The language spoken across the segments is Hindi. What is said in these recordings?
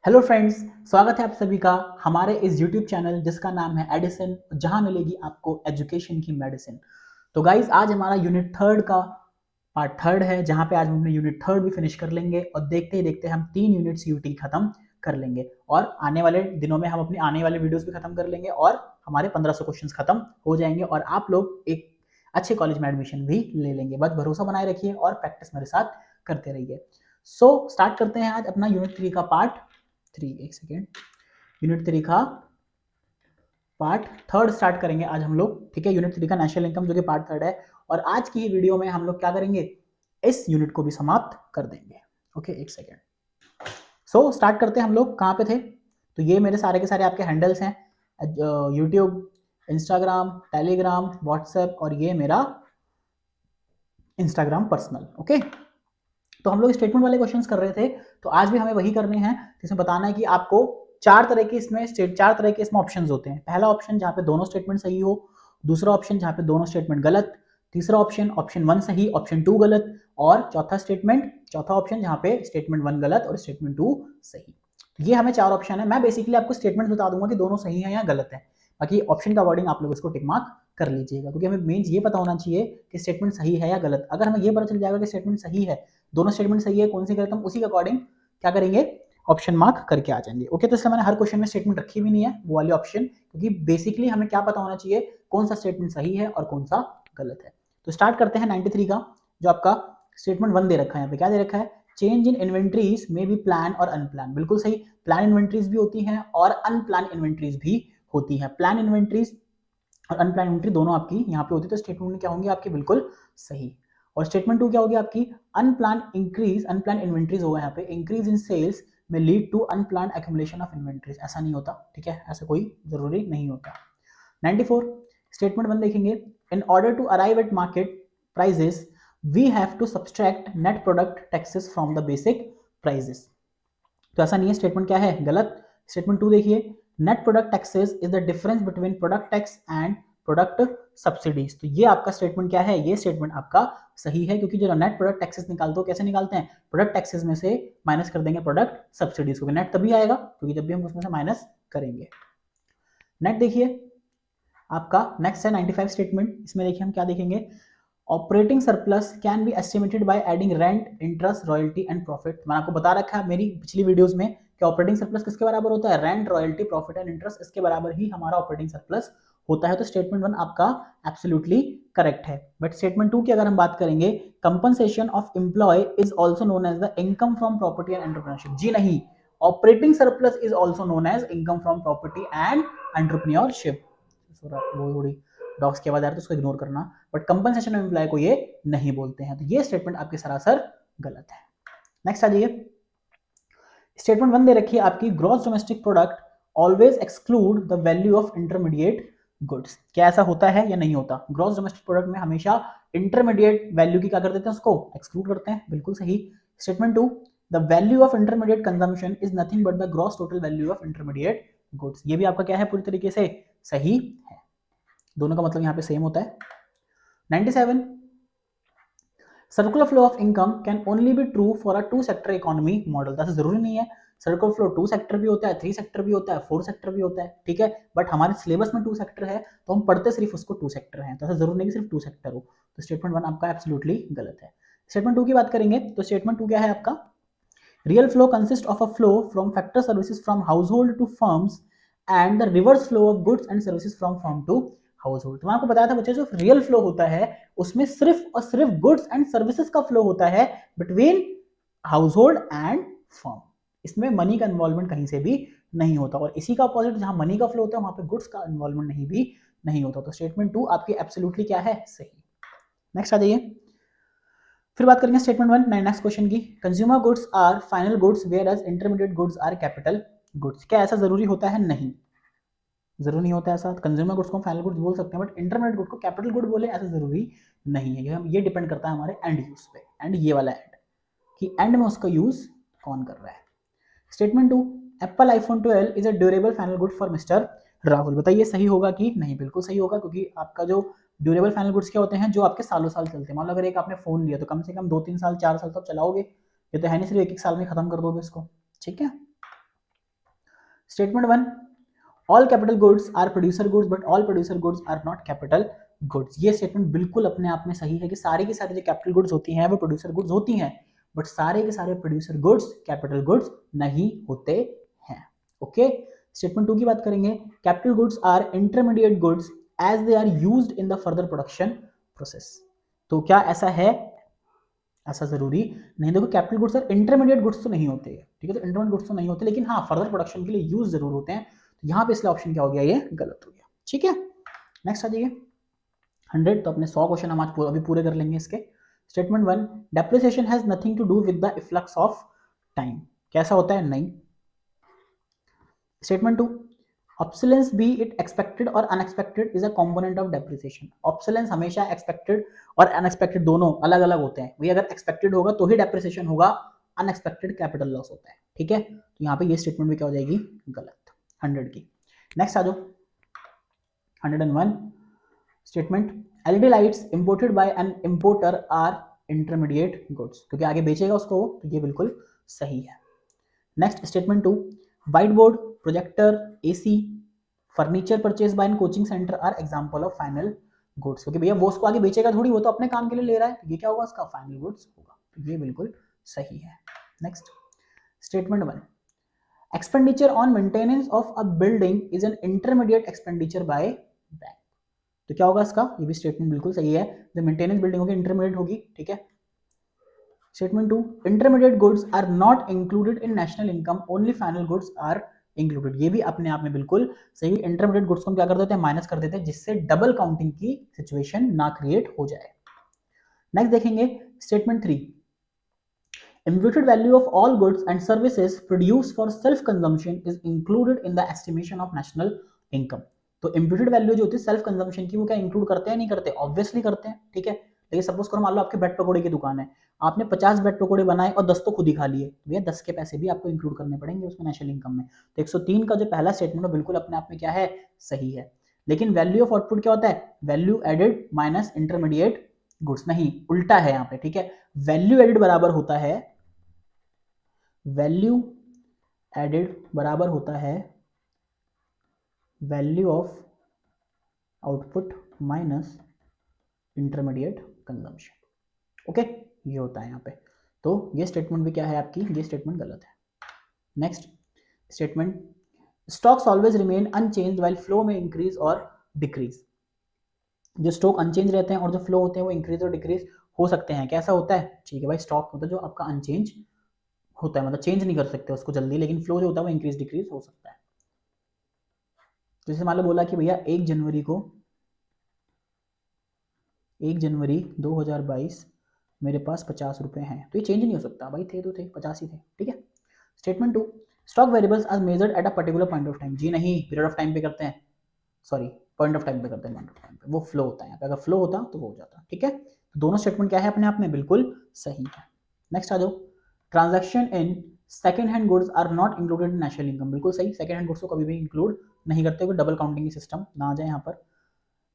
हेलो फ्रेंड्स, स्वागत है आप सभी का हमारे इस यूट्यूब चैनल जिसका नाम है एडिसन, जहां मिलेगी आपको एजुकेशन की मेडिसिन। तो गाइज आज हमारा यूनिट थर्ड का पार्ट थर्ड है, जहां पे आज हम अपने यूनिट थर्ड भी फिनिश कर लेंगे और देखते ही देखते हम 3 यूनिट्स यूटी खत्म कर लेंगे और आने वाले दिनों में हम अपनी आने वाले वीडियोस भी खत्म कर लेंगे और हमारे 1500 क्वेश्चंस खत्म हो जाएंगे और आप लोग एक अच्छे कॉलेज में एडमिशन भी ले लेंगे। बस भरोसा बनाए रखिए और प्रैक्टिस मेरे साथ करते रहिए। सो स्टार्ट करते हैं आज अपना यूनिट थ्री का पार्ट थ्री। एक सेकेंड, यूनिट थ्री का पार्ट थर्ड स्टार्ट करेंगे आज हम लोग। ठीक है, यूनिट थ्री का नेशनल इनकम जो कि पार्ट थर्ड है और आज की ही वीडियो में हम लोग क्या करेंगे, इस यूनिट को भी समाप्त कर देंगे। ओके, एक सेकेंड। सो स्टार्ट करते हैं हम लोग। कहाँ पे थे? तो ये मेरे सारे के सारे आपके हैंडल्स हैं, यूट्यूब, इंस्टाग्राम, टेलीग्राम, व्हाट्सएप और ये मेरा इंस्टाग्राम पर्सनल। ओके, तो हम लोग स्टेटमेंट वाले क्वेश्चंस कर रहे थे, तो आज भी हमें वही करने हैं जिसमें बताना है कि आपको चार तरह के इसमें ऑप्शंस होते हैं। पहला ऑप्शन जहां पे दोनों स्टेटमेंट सही हो, दूसरा ऑप्शन जहां पे दोनों स्टेटमेंट गलत, तीसरा ऑप्शन ऑप्शन 1 सही ऑप्शन 2 गलत और चौथा ऑप्शन जहां पे स्टेटमेंट 1 गलत और स्टेटमेंट 2 सही। ये हमें चार ऑप्शन है। मैं बेसिकली आपको स्टेटमेंट बता दूंगा कि दोनों सही है या गलत है, बाकी ऑप्शन का वर्डिंग आप लोग इसको टिक मार्क कर लीजिएगा, क्योंकि हमें मेन ये पता होना चाहिए कि स्टेटमेंट सही है या गलत। अगर हमें ये पता चल जाएगा कि स्टेटमेंट सही है, दोनों स्टेटमेंट सही है, कौन सी गलत, हम उसी के अकॉर्डिंग क्या करेंगे, ऑप्शन मार्क करके आ जाएंगे। ओके, तो इसलिए मैंने हर क्वेश्चन में स्टेटमेंट रखी भी नहीं है वो वाली ऑप्शन, क्योंकि बेसिकली हमें क्या पता होना चाहिए कौन सा स्टेटमेंट सही है और कौन सा गलत है। तो स्टार्ट करते हैं 93 का, जो आपका स्टेटमेंट 1 दे रखा है। यहाँ पे क्या दे रखा है, चेंज इन इन्वेंट्रीज में बी प्लान और अनप्लान। बिल्कुल सही, प्लान इन्वेंट्रीज भी होती हैं और अनप्लान इन्वेंट्रीज भी होती हैं। प्लान इन्वेंट्रीज और अनप्लान इन्वेंट्री दोनों आपकी यहाँ पे होती है, तो स्टेटमेंट क्या होंगी आपकी, बिल्कुल सही। और स्टेटमेंट 2 क्या होगी आपकी, अनप्लान इन्वेंट्रीज होगा यहाँ पे, इंक्रीज इन सेल्स में lead to unplanned accumulation of inventories. ऐसा नहीं होता, ठीक है, ऐसा कोई जरूरी नहीं होता। 94 स्टेटमेंट 1 देखेंगे, in order to arrive at market prices we have to subtract net product taxes from the basic prices. तो ऐसा नहीं है, स्टेटमेंट क्या है, गलत। स्टेटमेंट 2 देखिए, net product taxes is the difference between product tax and product subsidies. तो ये आपका स्टेटमेंट क्या है, ये स्टेटमेंट आपका सही है, क्योंकि जो नेट प्रोडक्ट टैक्सेस निकालते हो कैसे निकालते हैं, प्रोडक्ट टैक्सेस में से माइनस कर देंगे प्रोडक्ट सब्सिडीज को। नेट तभी आएगा क्योंकि जब भी हम उसमें से माइनस करेंगे। नेट देखिए आपका नेक्स्ट है 95 स्टेटमेंट। इसमें देखिए हम क्या देखेंगे, operating surplus can be estimated by adding rent, interest, royalty and profit. मैंने आपको बता रखा है मेरी पिछली वीडियोस में कि ऑपरेटिंग सरप्लस किसके बराबर होता है, rent, royalty, profit and interest, इसके बराबर ही हमारा ऑपरेटिंग सरप्लस होता है। तो स्टेटमेंट 1 आपका एब्सोल्युटली करेक्ट है। बट स्टेटमेंट 2 की अगर हम बात करेंगे, compensation of employ is also known as the income from property and entrepreneurship. जी नहीं, operating surplus is also known as income from property and entrepreneurship. वो थोड़ी डॉग्स की आवाज आ रही है तो उसको इग्नोर करना, बट कंपनसेशन ऑफ एम्प्लॉय को ये नहीं बोलते हैं। तो ये स्टेटमेंट आपके सरासर गलत है। नेक्स्ट आ जाइए, स्टेटमेंट 1 दे रखी है आपकी, gross domestic product always exclude the value of intermediate goods. क्या ऐसा होता है या नहीं होता, ग्रॉस डोमेस्टिक प्रोडक्ट में हमेशा इंटरमीडिएट वैल्यू की क्या कर देते हैं, उसको एक्सक्लूड करते हैं। बिल्कुल सही। Statement 2, the value of intermediate consumption is nothing but the gross total value of intermediate goods. ये भी आपका क्या है, पूरी तरीके से सही है। दोनों का मतलब यहाँ पे सेम होता है। 97, circular flow of income can only be true for a 2 sector economy model. ऐसा जरूरी नहीं है, सर्कुलर फ्लो 2 सेक्टर भी होता है, 3 सेक्टर भी होता है, 4 सेक्टर भी होता है, ठीक है, बट हमारे सिलेबस में 2 सेक्टर है तो हम पढ़ते सिर्फ उसको 2 सेक्टर है, तो ऐसा जरूरी नहीं कि सिर्फ 2 सेक्टर हो। तो स्टेटमेंट 1 आपका एब्सोल्युटली गलत है। स्टेटमेंट 2 की बात करेंगे तो स्टेटमेंट 2 क्या है आपका, real flow consist of a flow from factor services from household to firms and the reverse flow of goods and services from firm to household. तो मैं आपको बताया था बच्चे, जो रियल फ्लो होता है उसमें सिर्फ और सिर्फ गुड्स एंड सर्विसेज का फ्लो होता है between house hold and firm. इसमें मनी का इन्वॉल्वमेंट कहीं से भी नहीं होता, और इसी का अपोजिट जहां मनी का फ्लो होता है वहां पे गुड्स का इन्वॉल्वमेंट नहीं होता। तो स्टेटमेंट 2 आपकी एब्सोल्युटली क्या है, सही। नेक्स्ट आ जाइए, फिर बात करेंगे स्टेटमेंट 1 नेक्स्ट क्वेश्चन की, consumer goods are final goods whereas intermediate goods are capital goods. क्या ऐसा जरूरी होता है, नहीं, जरूरी नहीं होता ऐसा। कंज्यूमर गुड्स को फाइनल गुड्स बोल सकते हैं, बट इंटरमीडिएट गुड को कैपिटल गुड बोले ऐसा जरूरी नहीं है। ये डिपेंड करता है हमारे एंड यूज पे, एंड ये वाला एंड, कि एंड में उसका यूज कौन कर रहा है। Statement 2, Apple iPhone 12 is a durable final good for mister Rahul. बताइए सही होगा कि नहीं, बिल्कुल सही होगा, क्योंकि आपका जो ड्यूरेबल फाइनल गुड्स क्या होते हैं, जो आपके सालों साल चलते हैं। मान लो अगर एक आपने फोन लिया तो कम से कम 2-3 साल 4 साल तो चलाओगे, ये तो है नहीं सिर्फ एक साल में खत्म कर दोगे इसको, ठीक है। Statement 1, all capital goods are producer goods but all producer goods are not capital goods. ये स्टेटमेंट बिल्कुल अपने आप में सही है कि सारी की सारी जो कैपिटल गुड्स होती हैं वो प्रोड्यूसर गुड्स होती हैं, बट सारे के सारे प्रोड्यूसर गुड्स कैपिटल गुड्स नहीं होते हैं। ओके, स्टेटमेंट 2 की बात करेंगे, capital goods are intermediate goods as they are used in the further production process. तो क्या ऐसा है? ऐसा जरूरी नहीं। देखो कैपिटल गुड्स और इंटरमीडिएट गुड्स तो नहीं होते, ठीक है, तो इंटरमीडिएट गुड्स तो नहीं होते, लेकिन हाँ फर्दर प्रोडक्शन के लिए यूज जरूर होते हैं। तो यहाँ पे इसलिए ऑप्शन क्या हो गया, ये गलत हो गया। ठीक है, नेक्स्ट आ जाइए 100। तो अपने 100 क्वेश्चन हम आज अभी पूरे कर लेंगे इसके। Statement 1, depreciation has nothing to do with the efflux of time. कैसा होता है? नहीं। Statement 2, obsolescence be it expected और unexpected is a component of depreciation. Obsolescence हमेशा एक्सपेक्टेड और अनएक्सपेक्टेड दोनों अलग अलग होते हैं। वही अगर एक्सपेक्टेड होगा तो ही डेप्रिसिएशन होगा, अनएक्सपेक्टेड कैपिटल लॉस होता है। ठीक है, तो यहाँ पे ये स्टेटमेंट भी क्या हो जाएगी, गलत 100 की। नेक्स्ट आ जाओ 101। Statement, LED lights imported by an importer are intermediate goods, क्योंकि आगे बेचेगा उसको, तो ये बिल्कुल सही है। Next statement 2, white board, projector, AC, furniture purchase by an coaching centre are example of final goods, क्योंकि भैया वो उसको आगे बेचेगा थोड़ी, वो तो अपने काम के लिए ले रहा है, तो ये क्या होगा, उसका फाइनल गुड्स होगा। तो ये बिल्कुल सही है। Next statement 1, expenditure on maintenance of a building is an intermediate expenditure by bank. तो क्या होगा इसका, ये भी स्टेटमेंट बिल्कुल सही है। जो मेंटेनेंस बिल्डिंग होगी इंटरमीडिएट होगी। ठीक है, statement 2, intermediate goods are not included in national income, only final goods are included. ये भी अपने आप में बिल्कुल सही। इंटरमीडिएट गुड्स को हम क्या कर देते हैं, माइनस कर देते हैं, जिससे डबल काउंटिंग की सिचुएशन ना क्रिएट हो जाए। नेक्स्ट देखेंगे statement 3, imputed value of all goods and services produced for self consumption is included in the estimation of national income। तो imputed value जो होती है सेल्फ कंजम्पशन की, वो क्या इंक्लूड करते हैं, नहीं करते? ऑब्वियसली करते हैं। ठीक है, लेकिन सपोज करो मान लो आपके ब्रेड पकौड़े की दुकान है, आपने 50 ब्रेड पकौड़े बनाए और 10 तो खुद ही खा लिए, भैया 10 के पैसे भी आपको इंक्लूड करने पड़ेंगे उसमें नेशनल इनकम में। तो 103 का जो पहला स्टेटमेंट है बिल्कुल अपने आप में क्या है, सही है। लेकिन वैल्यू ऑफ आउटपुट क्या होता है, value added minus intermediate goods, नहीं उल्टा है यहाँ पे। ठीक है, वैल्यू एडेड बराबर होता है, वैल्यू एडेड बराबर होता है value of output minus intermediate consumption. Okay, ये होता है यहाँ पे। तो ये स्टेटमेंट भी क्या है आपकी, ये स्टेटमेंट गलत है। Next statement, stocks always remain unchanged while flow में इंक्रीज और डिक्रीज। जो स्टॉक अनचेंज रहते हैं और जो फ्लो होते हैं वो इंक्रीज और डिक्रीज हो सकते हैं। कैसा होता है, ठीक है भाई, स्टॉक होता है जो आपका अनचेंज होता है, मतलब चेंज नहीं कर सकते उसको जल्दी, लेकिन फ्लो जो होता है वो इंक्रीज डिक्रीज हो सकता है। तो जैसे मान लो बोला कि भैया 1 जनवरी 2022 मेरे पास 50 रुपए हैं, तो ये चेंज नहीं हो सकता भाई, थे तो थे 50 ही थे। ठीक है, statement 2, stock variables are measured at a particular point of time. जी नहीं, पीरियड ऑफ टाइम पे करते हैं, सॉरी पॉइंट ऑफ टाइम पे करते हैं, पॉइंट ऑफ टाइम पे वो फ्लो होता है यहाँ पे, अगर फ्लो होता तो वो हो जाता। ठीक है, तो दोनों स्टेटमेंट क्या है अपने आप में बिल्कुल सही है। नेक्स्ट आ जाओ, transaction in second hand goods are not included in national income. बिल्कुल सही, सेकंड हैंड गुड्स को कभी भी इंक्लूड नहीं करते हुए, डबल काउंटिंग की सिस्टम ना आ जाए यहाँ पर।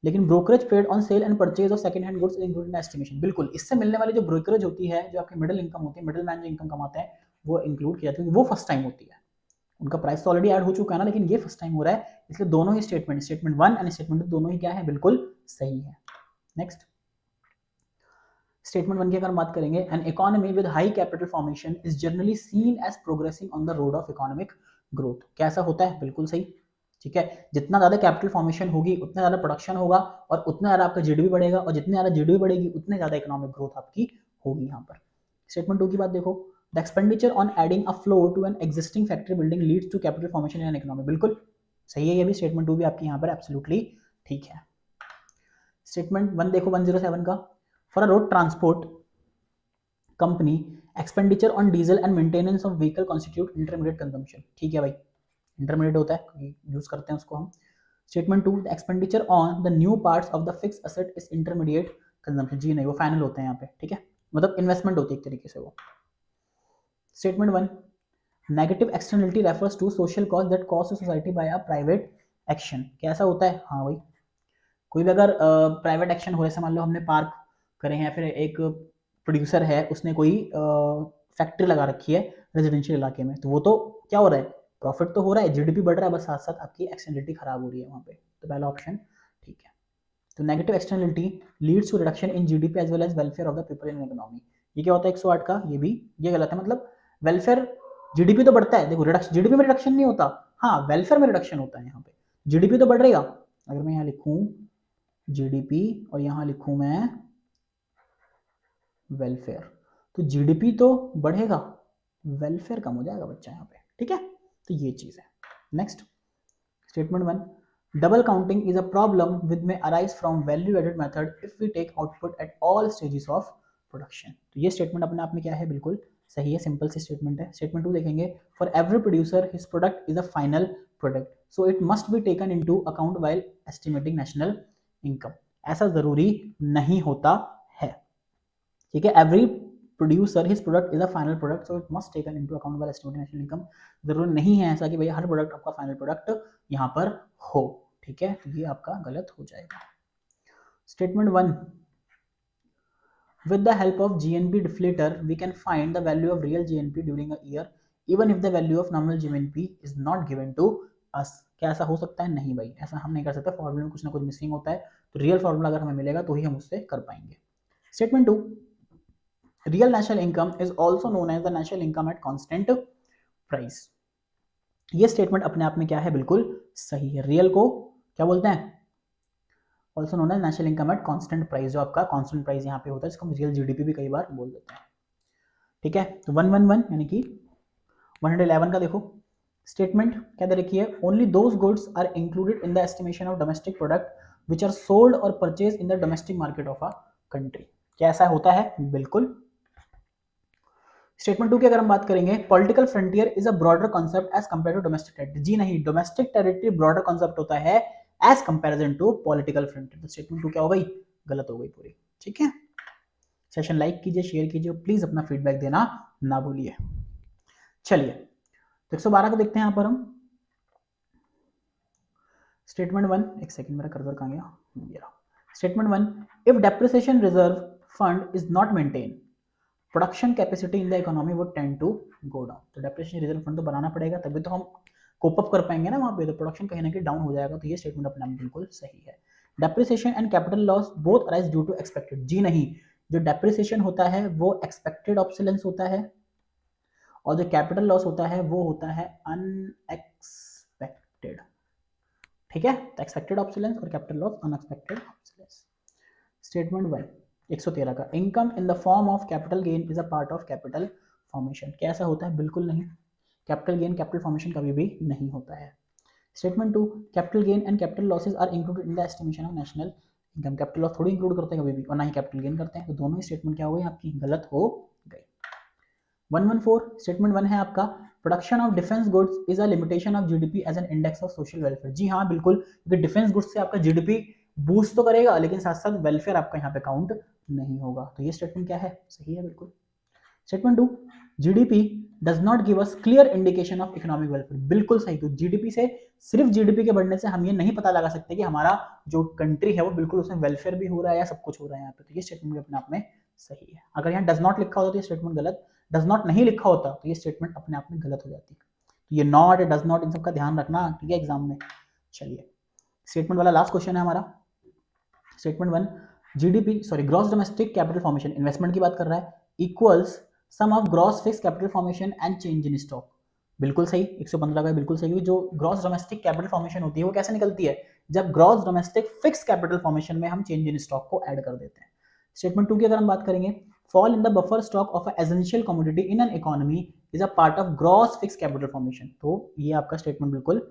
लेकिन brokerage paid on sale and purchase of second hand goods included in estimation, बिल्कुल इससे मिलने वाली जो ब्रोकरेज होती है, जो आपकी मिडिल इनकम होती है, मिडिल मैन जो इनकम कमाते हैं, वो इंक्लूड किया जाता है, वो फर्स्ट टाइम होती है। उनका प्राइस तो ऑलरेडी ऐड हो चुका है ना, लेकिन ये फर्स्ट टाइम हो रहा है, इसलिए दोनों ही स्टेटमेंट 1 एंड स्टेटमेंट 2 दोनों ही क्या है, बिल्कुल सही है। नेक्स्ट स्टेटमेंट 1 की अगर बात करेंगे, an economy with high capital formation is generally seen as progressing on the road of economic growth. कैसा होता है, बिल्कुल सही। ठीक है, जितना ज्यादा कैपिटल फॉर्मेशन होगी उतना ज्यादा प्रोडक्शन होगा और उतना ज्यादा आपका जीडीपी बढ़ेगा, और जितनी ज्यादा जीडीपी बढ़ेगी उतनी ज्यादा इकोनॉमिक ग्रोथ आपकी होगी। यहाँ पर स्टेटमेंट 2 की बात देखो, the expenditure on adding a floor to an existing factory building leads to capital formation in an economy. बिल्कुल सही है, ये भी स्टेटमेंट 2 भी आपकी यहाँ पर एब्सोल्युटली ठीक है। स्टेटमेंट 1 देखो 107 का, for a road transport company expenditure on diesel and maintenance of vehicle constitute intermediate consumption. ठीक है भाई, इंटरमीडिएट होता है, यूज करते हैं उसको हम। Statement 2, the expenditure on the new parts of the fixed asset is intermediate consumption. जी नहीं, वो फाइनल होते हैं यहाँ पे। ठीक है, मतलब इन्वेस्टमेंट होती है एक तरीके से वो। Statement 1, negative externality refers to social cause that cost society by a private action. कैसा होता है, हाँ भाई, कोई भी अगर प्राइवेट एक्शन हो, जैसे मान लो हमने पार्क करे हैं, फिर एक प्रोड्यूसर है उसने कोई फैक्ट्री लगा रखी है रेजिडेंशियल इलाके में, तो वो तो क्या हो रहा है, प्रॉफिट तो हो रहा है, जीडीपी बढ़ रहा है, बस साथ साथ आपकी एक्सटर्नलिटी खराब हो रही है वहाँ पे। तो पहला ऑप्शन ठीक है। तो negative externality leads to reduction in GDP as well as welfare of the people in economy. ये क्या होता है 108 का, ये भी ये गलत है। मतलब वेलफेयर, जीडीपी तो बढ़ता है, देखो रिडक्शन, जीडीपी में रिडक्शन नहीं होता, हाँ वेलफेयर में रिडक्शन होता है यहाँ पे। जीडीपी तो बढ़ रहेगा, अगर मैं यहाँ लिखूं जीडीपी और यहाँ लिखूं मैं वेलफेयर, तो जीडीपी तो बढ़ेगा, वेलफेयर कम हो जाएगा बच्चा यहाँ पे, ठीक है। तो ये चीज है। Next statement 1, double counting is a problem which may arise from value added method if we take output at all stages of production। तो ये स्टेटमेंट अपने आप में क्या है, बिल्कुल सही है, सिंपल सी स्टेटमेंट है। स्टेटमेंट 2 देखेंगे, for every producer his product is a final product so it must be taken into account while estimating national income. ऐसा जरूरी नहीं होता है, ठीक है। Every producer his product is a final product so it must taken into account while estimating national income. जरूरी नहीं है ऐसा कि भैया हर प्रोडक्ट आपका फाइनल प्रोडक्ट यहाँ पर हो, ठीक है। तो ये आपका गलत हो जाएगा। Statement 1, with the help of GNP deflator we can find the value of real GNP during a year even if the value of nominal GNP is not given to us। क्या ऐसा हो सकता है? नहीं भाई, ऐसा हम नहीं कर सकते, फॉर्मूले में कुछ ना कुछ मिसिंग होता है, तो रियल फॉर्मूला अगर हमें मिलेगा तो ही हम उससे कर पाएंगे। Statement 2, real national income is also known as the national income at constant price. ये स्टेटमेंट अपने आप में क्या है, बिल्कुल सही है। रियल को क्या बोलते हैं, also known as national income at constant price. जो आपका कांस्टेंट प्राइस यहाँ पे होता है, जिसको हम रियल जीडीपी भी कई बार बोल देते हैं, ठीक है। तो 111 यानी कि 111 का देखो स्टेटमेंट क्या दे रखी है, only those goods are included in the estimation of domestic product which are sold और purchase in the domestic market of a country. क्या ऐसा होता है? बिल्कुल। स्टेटमेंट 2 की अगर हम बात करेंगे, political frontier is a broader concept as compare to domestic territory. जी नहीं, डोमेस्टिक टेरिटरी ब्रॉडर कॉन्सेप्ट होता है as comparison to political frontier. तो स्टेटमेंट 2 क्या हो गई, गलत हो गई पूरी, ठीक है। सेशन लाइक कीजिए, शेयर कीजिए, प्लीज अपना फीडबैक देना ना भूलिए। चलिए तो 112 को देखते हैं यहां पर हम। स्टेटमेंट 1, एक सेकंड मेरा कर्सर कहां गया, statement 1, if depreciation reserve fund is not maintain production capacity in the economy would tend to go down. तो डेप्रिसिएशन रिजर्व फंड तो बनाना पड़ेगा, तभी तो हम कोप अप कर पाएंगे ना वहां पे, तो प्रोडक्शन कहीं ना कहीं डाउन हो जाएगा। तो ये स्टेटमेंट अपने आप बिल्कुल सही है। Depreciation and capital loss both arise due to expected. जी नहीं, जो डेप्रिसिएशन होता है वो एक्सपेक्टेड ऑब्सोलेंस होता है, और जो कैपिटल लॉस होता है वो होता है अनएक्सपेक्टेड, ठीक है। तो एक्सपेक्टेड ऑब्सोलेंस और capital loss unexpected obsolescence. Statement 1, 113 का, income in the form of capital gain is a part of capital formation. कैसा होता है? बिल्कुल नहीं, कैपिटल गेन कैपिटल फॉर्मेशन कभी भी नहीं होता है। Statement 2, capital gain and capital losses are included in the estimation of national income. Capital loss थोड़ी इंक्लूड करते हैं कभी भी, और ना ही कैपिटल गेन करते हैं, तो दोनों ही स्टेटमेंट क्या हो गई आपकी, गलत हो गई। 114 स्टेटमेंट 1 है आपका, production of defence goods is a limitation of GDP as an index of social welfare. जी हाँ बिल्कुल, क्योंकि डिफेंस गुड्स से आपका जीडीपी बूस्ट तो करेगा, लेकिन साथ साथ वेलफेयर आपका यहाँ पे काउंट नहीं होगा। तो ये स्टेटमेंट क्या है, सही है बिल्कुल। Statement 2, GDP does not give us clear indication of economic welfare. बिल्कुल सही। तो जीडीपी से, सिर्फ जीडीपी के बढ़ने से हम ये नहीं पता लगा सकते कि हमारा जो कंट्री है वो बिल्कुल उसमें वेलफेयर भी हो रहा है या सब कुछ हो रहा है यहाँ पे। तो ये स्टेटमेंट भी अपने आप में सही है। अगर यहाँ डज नॉट लिखा होता तो ये स्टेटमेंट गलत, डज नॉट नहीं लिखा होता तो ये स्टेटमेंट अपने आप में गलत हो जाती। तो ये नॉट, डज नॉट, इन सब का ध्यान रखना, ठीक है, एग्जाम में। चलिए स्टेटमेंट वाला लास्ट क्वेश्चन है हमारा। Statement 1, GDP sorry gross domestic capital formation, investment की बात कर रहा है, equals sum of gross fix capital formation and change in stock. बिल्कुल सही, 115 का बिल्कुल सही। जो ग्रॉस डोमेस्टिक कैपिटल फॉर्मेशन होती है वो कैसे निकलती है, जब gross domestic fix capital formation में हम चेंज इन स्टॉक को ऐड कर देते हैं। स्टेटमेंट 2 की अगर हम बात करेंगे, fall in the buffer stock of a essential commodity in an economy is a part of gross fix capital formation. तो ये आपका स्टेटमेंट बिल्कुल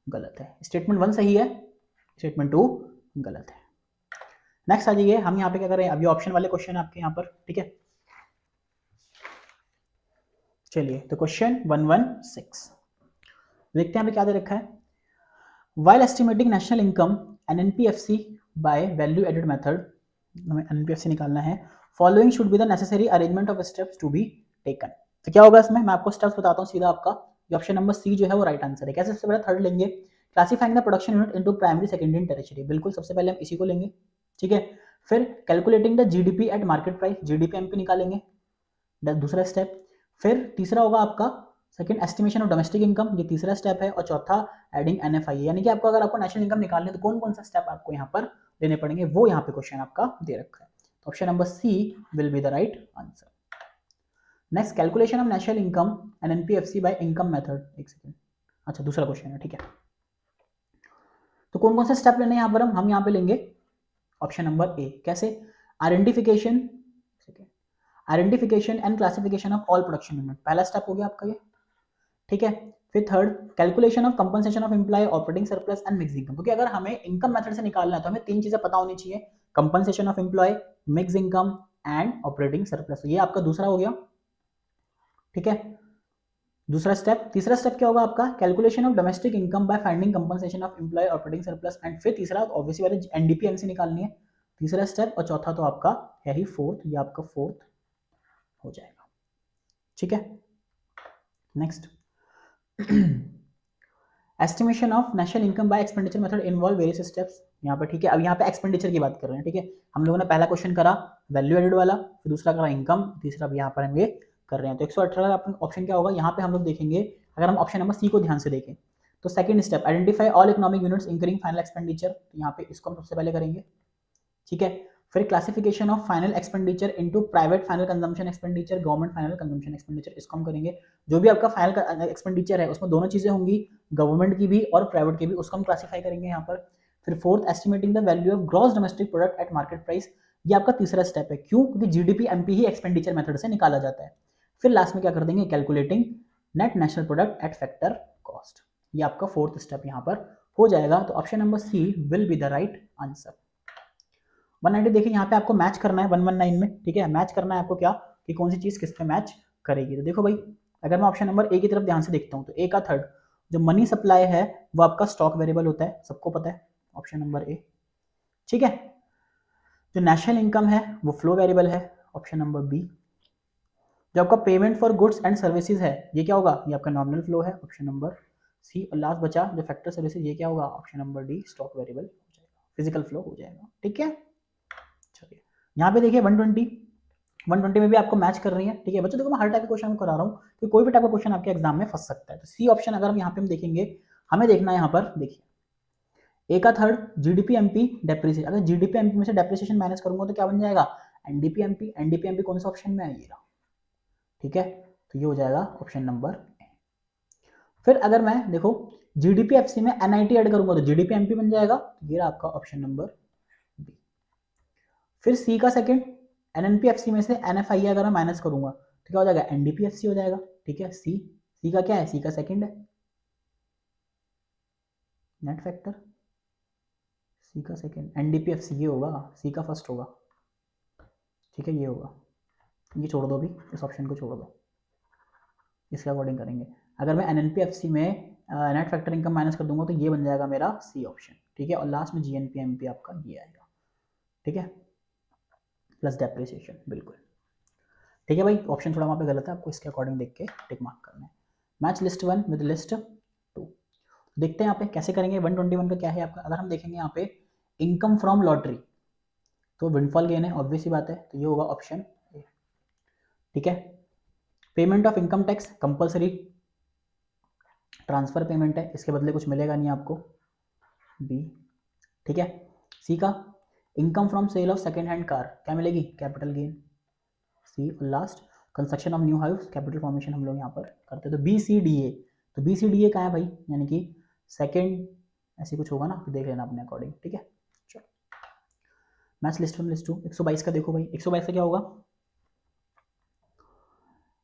गलत है। स्टेटमेंट 1 सही है, स्टेटमेंट 2 गलत है। नेक्स्ट आ जाइए, हम यहाँ पे क्या कर रहे हैं, अभी ऑप्शन वाले क्वेश्चन है आपके यहाँ पर, ठीक है। चलिए तो क्वेश्चन 116 देखते हैं क्या दे रखा है। While estimating national income and NPFC by value added method, हमें NPFC निकालना है, following should be the necessary arrangement of steps to be taken। तो क्या होगा इसमें, मैं आपको स्टेप्स बताता हूँ सीधा। आपका ऑप्शन नंबर सी जो है वो राइट आंसर है। कैसे, सबसे पहले थर्ड लेंगे, classifying the production unit into primary secondary and territory. बिल्कुल सबसे पहले हम इसी को लेंगे, ठीक है। फिर calculating the GDP at market price, GDP MP निकालेंगे, दूसरा स्टेप। फिर तीसरा होगा आपका second estimation of domestic income, ये तीसरा स्टेप है, और चौथा एडिंग एनएफआई, यानी कि आपको अगर आपको नेशनल इनकम निकालनी है तो कौन कौन सा स्टेप आपको यहाँ पर लेने पड़ेंगे, वो यहाँ पे क्वेश्चन आपका दे रखा है। तो option number C will be the right answer. Next, calculation of national income and NPFC by income method. एक सेकंड, अच्छा दूसरा क्वेश्चन है, ठीक है। तो कौन कौन से स्टेप लेने हैं यहाँ पर हम यहाँ पे लेंगे ऑप्शन नंबर ए। कैसे? Identification and classification of all production unit, पहला स्टेप हो गया आपका ये, ठीक है। फिर third, calculation of compensation of employ, operating surplus and mix income, क्योंकि अगर हमें इनकम मेथड से निकालना है तो हमें तीन चीजें पता होनी चाहिए, compensation of employ, mix income and operating surplus. ये आपका दूसरा हो गया, ठीक है, दूसरा स्टेप। तीसरा स्टेप क्या होगा आपका? Calculation of domestic income by finding compensation of employ, operating surplus and फिर तीसरा ऑब्वियसली वाले एनडीपीएमसी निकालनी है, तीसरा स्टेप, और चौथा तो आपका है ही फोर्थ, ये आपका फोर्थ हो जाएगा, ठीक है। Next, estimation of national income bye expenditure method involve various steps, यहाँ पर, ठीक है। अब यहाँ पे एक्सपेंडिचर की बात कर रहे हैं, ठीक है। हम लोगों ने पहला क्वेश्चन करा वैल्यू एडेड वाला, फिर दूसरा करा इनकम, तीसरा भी यहाँ पर हम ये कर रहे हैं। तो 118 ऑप्शन क्या होगा यहाँ पे हम लोग देखेंगे। अगर हम ऑप्शन नंबर सी को ध्यान से देखें तो second step, identify all economic units incurring final expenditure, तो यहाँ पे इसको हम सबसे पहले करेंगे, ठीक है। फिर classification of final expenditure into private final consumption expenditure, government final consumption expenditure, इसको हम करेंगे। जो भी आपका फाइनल एक्सपेंडिचर है उसमें दोनों चीजें होंगी, गवर्नमेंट की भी और प्राइवेट की भी, उसको हम क्लासीफाई करेंगे यहाँ पर। फिर fourth, estimating the value of gross domestic product at market price, ये आपका तीसरा स्टेप है। क्यों? क्योंकि जीडीपी एमपी ही एक्सपेंडिचर मेथड से निकाला जाता है। फिर लास्ट में क्या कर देंगे? Calculating net national product at factor cost, ये आपका फोर्थ स्टेप यहाँ पर हो जाएगा। तो option number C will be the right answer. 190 देखिए यहाँ पे आपको मैच करना है 119 में, ठीक है। मैच करना है आपको क्या कि कौन सी चीज किस पे मैच करेगी। तो देखो भाई, अगर मैं ऑप्शन नंबर ए की तरफ ध्यान से देखता हूँ तो ए का थर्ड जो मनी सप्लाई है वो आपका स्टॉक वेरिएबल होता है, सबको पता है, ऑप्शन नंबर ए, ठीक है। जो नेशनल इनकम है वो फ्लो वेरिएबल है, ऑप्शन नंबर बी। जो आपका payment for goods and services है ये क्या होगा? ये आपका नॉमिनल फ्लो है, ऑप्शन नंबर सी। और लास्ट बचा जो फैक्टर सर्विसेज, ये क्या होगा? Option number D, stock variable हो जाएगा, फिजिकल फ्लो हो जाएगा, ठीक है। चलिए यहाँ पे देखिए 120 में भी आपको मैच कर रही है, ठीक है बच्चों। देखो मैं हर टाइप के क्वेश्चन करा रहा हूँ कि कोई भी टाइप का क्वेश्चन आपके एग्जाम में फंस सकता है। तो सी ऑप्शन अगर हम यहाँ पे हम देखेंगे, हमें देखना है यहाँ पर, देखिए ए का थर्ड जीडीपी एमपी डेप्रिसिएशन, अगर जीडीपी एमपी में से डेप्रिसिएशन माइनस करूंगा तो क्या बन जाएगा? NDP MP. एनडीपी एमपी कौन सा ऑप्शन में है? ये रहा, ठीक है। तो ये हो जाएगा ऑप्शन नंबर ए। फिर अगर मैं देखो जीडीपी एफसी में एनआईटी ऐड करूंगा तो जीडीपी एमपी बन जाएगा, ये रहा आपका ऑप्शन नंबर बी। फिर सी का सेकंड एनएनपीएफसी में से एनएफआई अगर मैं माइनस करूंगा तो क्या हो जाएगा? एनडीपीएफसी हो जाएगा, ठीक है। सी का क्या है? सी का सेकंड है नेट फैक्टर, सी का सेकंड एनडीपीएफसी, ये होगा, सी का फर्स्ट होगा, ठीक है, ये होगा। ये छोड़ दो, अभी इस ऑप्शन को छोड़ दो, इसके अकॉर्डिंग करेंगे। अगर मैं एनएनपीएफसी में नेट फैक्टर इनकम माइनस कर दूंगा तो ये बन जाएगा मेरा सी ऑप्शन, ठीक है। और लास्ट में जीएनपीएमपी आपका ये आएगा, ठीक है, प्लस डेप्रिसिएशन, बिल्कुल, ठीक है भाई। ऑप्शन थोड़ा वहाँ पे गलत है, आपको इसके अकॉर्डिंग देख के टिक मार्क करना है। मैच लिस्ट 1 विद लिस्ट 2, देखते हैं यहाँ पे कैसे करेंगे। 121 का क्या है आपका? अगर हम देखेंगे यहाँ पे इनकम फ्रॉम लॉटरी, तो विंडफॉल गेन है, ऑब्वियस सी बात है, तो ये होगा ऑप्शन ए, ठीक है। Payment of income tax compulsory transfer payment है, इसके बदले कुछ मिलेगा नहीं आपको, बी, ठीक है। सी का income from sale of second hand car, क्या मिलेगी? Capital gain, C. और last construction of new house, capital formation हम लोग यहाँ पर करते हैं। तो बी सी डी ए, तो बी सी डी ए कहाँ है भाई? यानी कि सेकेंड, ऐसे कुछ होगा ना, तो देख लेना अपने अकॉर्डिंग, ठीक है। चलो मैच लिस्ट 1 लिस्ट 2, 122 का देखो भाई, 122 का क्या होगा?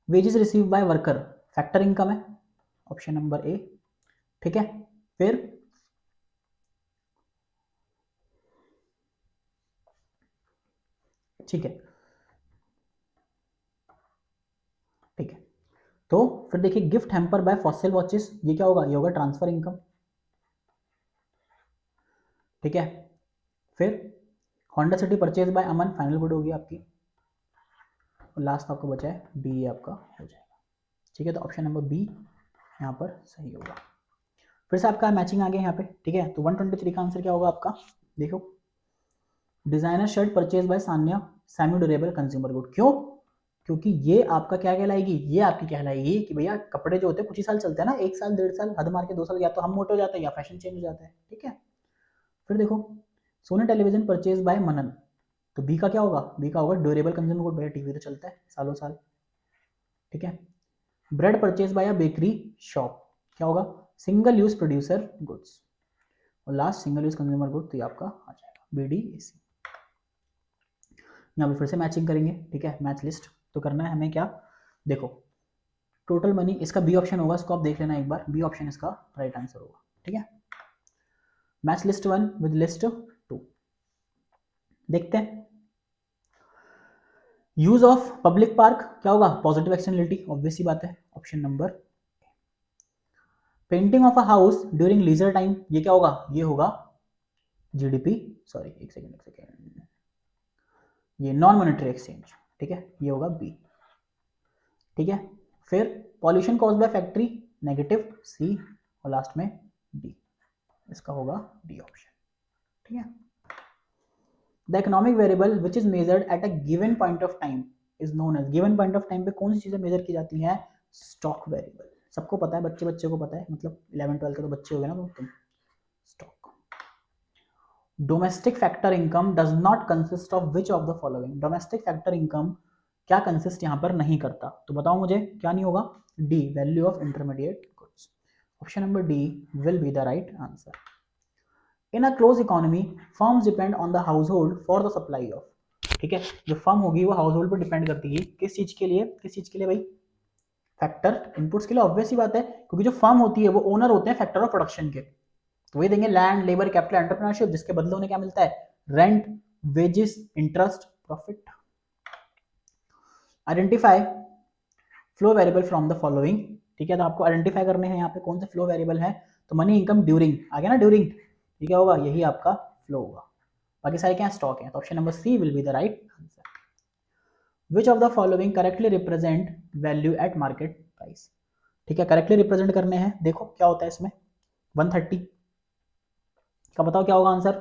Wages receive by worker, factor income है, ऑप्शन नंबर ए, ठीक है। फिर ठीक है, ठीक है। तो फिर देखिए gift hamper by Fossil watches, ये क्या होगा? ये होगा ट्रांसफर इनकम, ठीक है। फिर Honda city purchase by Aman, final good होगी आपकी। और लास्ट आपका बचा है बी, आपका हो जाएगा, ठीक है। तो ऑप्शन नंबर बी यहाँ पर सही होगा। फिर से आपका मैचिंग आ गया यहाँ पे, ठीक है। तो 123 का आंसर क्या होगा आपका? देखो designer shirt purchase by Sanya, semi durable consumer good, क्यों? क्योंकि ये आपका क्या कहलाएगी, ये आपकी कहलाएगी कि भैया कपड़े जो होते हैं कुछ ही साल चलते हैं ना, 1 साल 1.5 साल, हद मार के 2 साल, या तो हम मोटे हो जाते हैं या फैशन चेंज हो जाता है, ठीक है। फिर देखो सोनी टेलीविजन परचेज बाय मनन, तो बी का क्या होगा, बी का होगा ड्यूरेबल कंज्यूमर गुड, भैया टीवी तो चलता है सालों साल, ठीक है। Bread purchase by a bakery shop, क्या होगा, सिंगल यूज प्रोड्यूसर गुड्स, और last single use consumer good, तो ये आपका आ जाएगा बी डी ए सी। यहाँ पे फिर से मैचिंग करेंगे, ठीक है, मैच लिस्ट तो करना है हमें क्या, देखो टोटल मनी इसका बी ऑप्शन होगा, इसको आप देख लेना एक बार, बी ऑप्शन इसका राइट आंसर होगा, ठीक है। मैच लिस्ट 1 विद लिस्ट 2, देखते हैं। यूज ऑफ पब्लिक पार्क क्या होगा, पॉजिटिव एक्सटर्नलिटी, ऑब्वियस सी बात है, option number. Painting of a house during leisure time, ये क्या होगा, ये होगा जीडीपी, सॉरी एक सेकेंड, ये नॉन मॉनेटरी एक्सचेंज, ठीक है, ये होगा बी, ठीक है। फिर pollution cause by factory, negative C, और लास्ट में डी, इसका होगा डी ऑप्शन, ठीक है। The economic variable which is measured at a given point of time is known as, given point of time पे कौन सी चीजें मेजर की जाती हैं, स्टॉक वेरिएबल, सबको पता है, बच्चे बच्चे को पता है, मतलब 11-12 के तो बच्चे हो गए ना तुम। Stock. Domestic factor income does not consist of which of the following, domestic factor income क्या कंसिस्ट यहाँ पर नहीं करता, तो बताओ मुझे क्या नहीं होगा, D value of intermediate goods, option number D will be the right answer. In a close economy firms depend on the house hold for the supply of, ठीक है, जो फर्म होगी वो हाउस होल्ड पर डिपेंड करती है किस चीज के लिए, किस चीज के लिए भाई, फैक्टर इनपुट्स के लिए, ऑब्वियस सी बात है, क्योंकि जो फर्म होती है वो ओनर होते हैं फैक्टर ऑफ प्रोडक्शन के, तो वही देंगे लैंड लेबर कैपिटल एंटरप्रेन्योरशिप, जिसके बदले उन्हें क्या मिलता है, rent wages interest profit. Identify flow variable from the following, ठीक है, तो आपको आइडेंटिफाई करने हैं यहाँ पे कौन से फ्लो वेरिएबल है, तो मनी इनकम ड्यूरिंग आ गया ना, ड्यूरिंग, ठीक है होगा, यही आपका फ्लो होगा, बाकी सारे क्या स्टॉक है, तो option number C will be the right answer. Which of the following correctly represent value at market price, ठीक है, करेक्टली रिप्रेजेंट करने हैं, देखो क्या होता है इसमें, 130 का बताओ क्या होगा आंसर,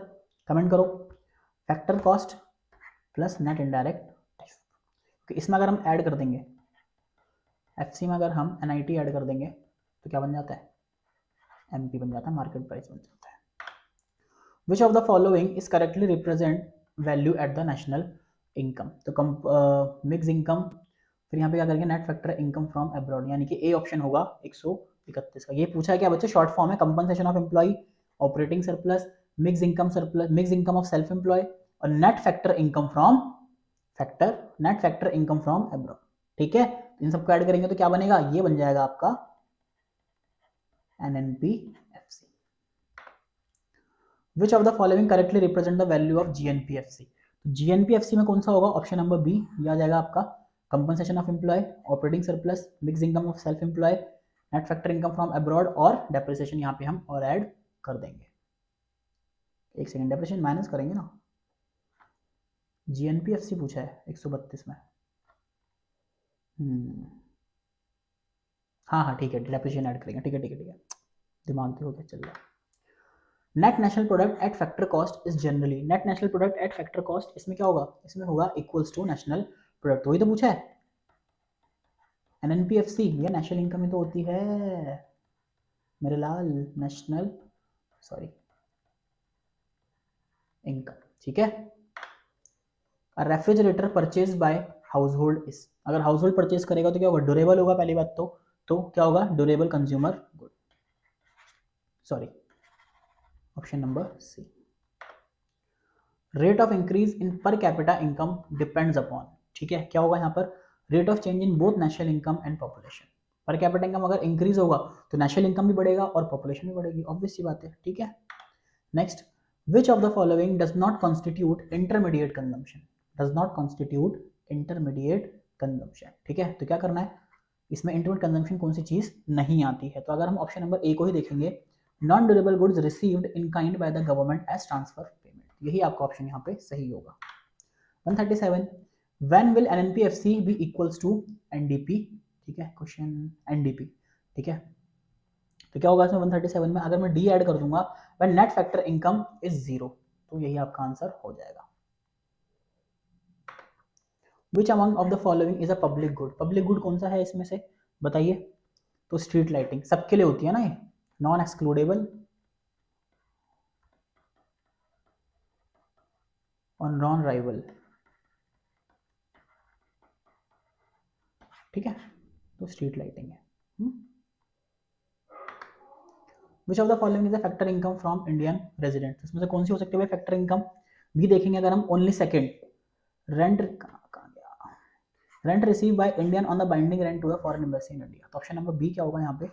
कमेंट करो। Factor cost plus net indirect, इसमें अगर हम ऐड कर देंगे, एफसी में अगर हम एनआईटी ऐड कर देंगे तो क्या बन जाता है, एमपी बन जाता है, मार्केट प्राइस बन जाता है। विच of the following is correctly represent value at the national income, तो मिक्स इनकम, फिर यहाँ पे क्या करेंगे, net factor income from abroad, यानी कि ए ऑप्शन होगा 131 का। ये पूछा है क्या बच्चे, शॉर्ट फॉर्म है, compensation of employ, operating surplus, mix income surplus, mix income of self employ, और net factor income from factor, net factor income from abroad, ठीक है। इन सबको ऐड करेंगे तो क्या बनेगा, ये बन जाएगा आपका NNPFC. Which of the following correctly represent the value of GNPFC, तो जीएनपीएफसी में कौन सा होगा, ऑप्शन नंबर बी, ये आ जाएगा आपका compensation of employ, operating surplus, mix income of self employ, net factor income from abroad, और डेप्रिसिएशन यहाँ पे हम और ऐड कर देंगे, एक सेकेंड, डेप्रिसिएशन माइनस करेंगे ना, जीएनपीएफसी पूछा है 132 में, हाँ हाँ ठीक है, डेप्रिसिएशन ऐड करेंगे, ठीक है ठीक है ठीक है, दिमाग तो हो गया, चल रहा है। Net national product at factor cost is generally, net national product at factor cost, इसमें क्या होगा, इसमें होगा इक्वल्स टू नेशनल प्रोडक्ट, वही तो पूछा है, एनएनपीएफसी, ये नेशनल इनकम ही तो होती है मेरे लाल, नेशनल सॉरी इनकम, ठीक है। Refrigerator purchase by house hold is, अगर हाउस होल्ड परचेज करेगा तो क्या होगा, ड्यूरेबल होगा पहली बात तो क्या होगा, durable consumer good, sorry option number C. Rate of increase in per capita income depends upon, ठीक है, क्या होगा यहाँ पर, rate of change in both national income and population, पर कैपिटा इनकम अगर इंक्रीज होगा तो नेशनल इनकम भी बढ़ेगा और पॉपुलेशन भी बढ़ेगी, ऑब्वियस सी बात है, ठीक है। Next, which of the following does not constitute intermediate consumption, does not constitute intermediate consumption, ठीक है, तो क्या करना है, इसमें इंटरमीडिएट कंजम्पशन कौन सी चीज नहीं आती है, तो अगर हम ऑप्शन नंबर ए को ही देखेंगे, non durable goods received in kind by the government as transfer payment, यही आपका ऑप्शन यहाँ पे सही होगा। 137, when will NNPFC be equals to NDP, ठीक है, क्वेश्चन एनडीपी, ठीक है, तो क्या होगा इसमें 137 में, अगर मैं डी ऐड कर दूंगा, when net factor income is 0, तो यही आपका आंसर हो जाएगा। Which among of the following is a public good, public good कौन सा है इसमें से बताइए, तो स्ट्रीट लाइटिंग सबके लिए होती है ना ये, नॉन एक्सक्लूडेबल और नॉन राइवल, ठीक है, तो स्ट्रीट लाइटिंग है। विच of the following is a factor income from Indian resident, इसमें से कौन सी हो सकती है फैक्टर इनकम, भी देखेंगे अगर हम only second, rent rent receive by Indian on the binding rent to the foreign embassy in India, तो ऑप्शन नंबर बी क्या होगा यहाँ पे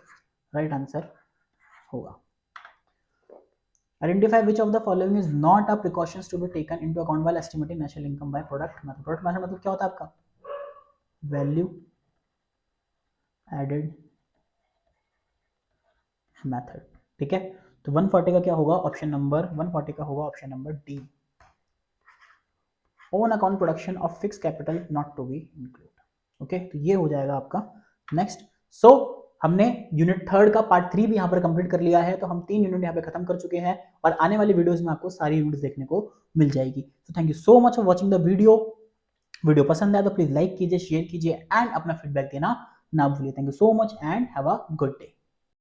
राइट आंसर होगा। Identify which of the following is not a precautions to be taken into account while estimating national income by product method, product method मतलब क्या होता है आपका वैल्यू एडेड मेथड, ठीक है, तो 140 का क्या होगा ऑप्शन नंबर 140 का होगा option number D, own account production of fix capital not to be include, okay, तो ये हो जाएगा आपका नेक्स्ट। सो हमने यूनिट थर्ड का पार्ट 3 भी यहाँ पर कंप्लीट कर लिया है, तो हम 3 यूनिट यहाँ पे खत्म कर चुके हैं और आने वाली वीडियोस में आपको सारी यूनिट्स देखने को मिल जाएगी। तो thank you so much for watching the video, video पसंद आया तो प्लीज लाइक कीजिए, शेयर कीजिए एंड अपना फीडबैक देना ना भूलिए। Thank you so much and have a good day.